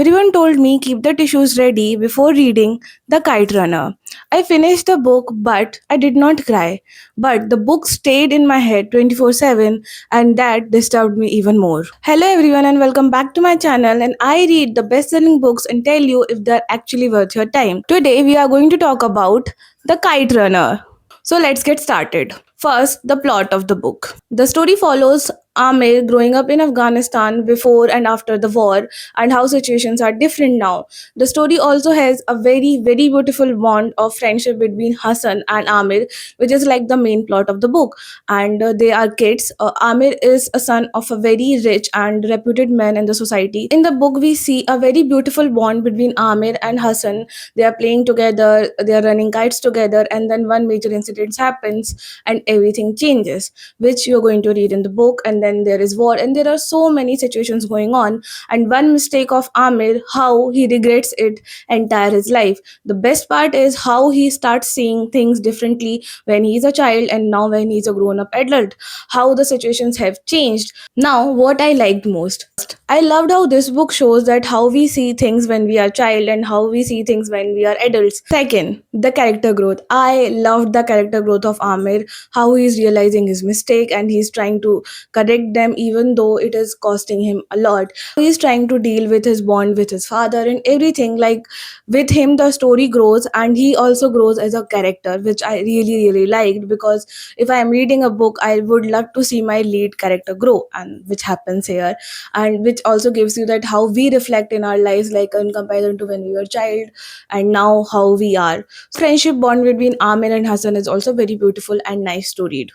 Everyone told me keep the tissues ready before reading The Kite Runner. I finished the book but I did not cry. But the book stayed in my head 24/7 and that disturbed me even more. Hello everyone and welcome back to my channel, and I read the best-selling books and tell you if they're actually worth your time. Today we are going to talk about The Kite Runner. So let's get started. First, the plot of the book. The story follows Amir growing up in Afghanistan before and after the war and how situations are different now. The story also has a very beautiful bond of friendship between Hassan and Amir, which is like the main plot of the book. And they are kids. Amir is a son of a very rich and reputed man in the society. In the book, we see a very beautiful bond between Amir and Hassan. They are playing together, they are running kites together, and then one major incident happens and everything changes, which you're going to read in the book. And then there is war, and there are so many situations going on. And one mistake of Amir, how he regrets it entire his life. The best part is how he starts seeing things differently when he's a child and now when he's a grown up adult, how the situations have changed. Now, what I liked most, I loved how this book shows that how we see things when we are child and how we see things when we are adults. Second, the character growth. I loved the character growth of Amir, how he's realizing his mistake and he's trying to correct them even though it is costing him a lot. He's trying to deal with his bond with his father and everything. Like with him, the story grows and he also grows as a character, which I really liked, because if I am reading a book, I would love to see my lead character grow, and which happens here, and which also gives you that how we reflect in our lives, like in comparison to when we were child and now how we are. Friendship bond between Amir and Hassan is also very beautiful and nice to read,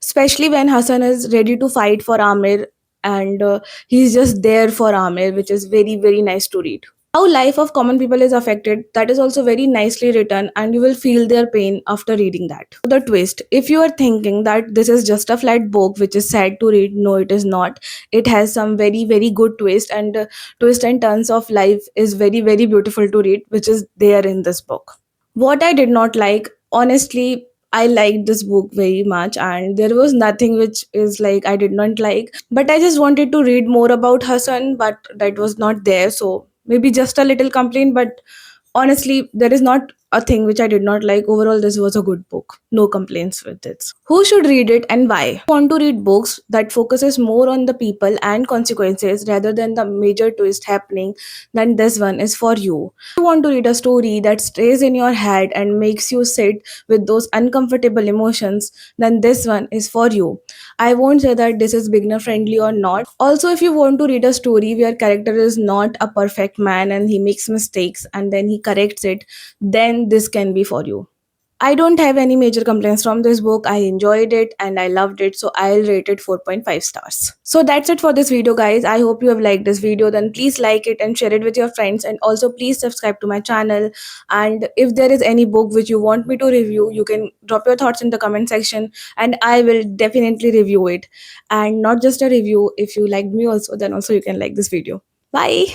especially when Hassan is ready to fight for Amir, and he's just there for Amir, which is very nice to read. How life of common people is affected, that is also very nicely written, and you will feel their pain after reading that. The twist, if you are thinking that this is just a flat book which is sad to read, no, it is not. It has some very good twist, and twist and turns of life is very beautiful to read, which is there in this book. What I did not like, honestly, I liked this book very much, and there was nothing which is like I did not like. But I just wanted to read more about Hassan, but that was not there. So maybe just a little complaint, but honestly, there is not a thing which I did not like. Overall, this was a good book. No complaints with it. Who should read it and why? I want to read books that focuses more on the people and consequences rather than the major twist happening, then this one is for you. If you want to read a story that stays in your head and makes you sit with those uncomfortable emotions, then this one is for you. I won't say that this is beginner friendly or not. Also, if you want to read a story where character is not a perfect man and he makes mistakes and then he corrects it, then this can be for you. I don't have any major complaints from this book. I enjoyed it and I loved it, so I'll rate it 4.5 stars. So that's it for this video, guys. I hope you have liked this video. Then please like it and share it with your friends, and also please subscribe to my channel. And if there is any book which you want me to review, you can drop your thoughts in the comment section and I will definitely review it. And not just a review, if you liked me also, then also you can like this video. Bye.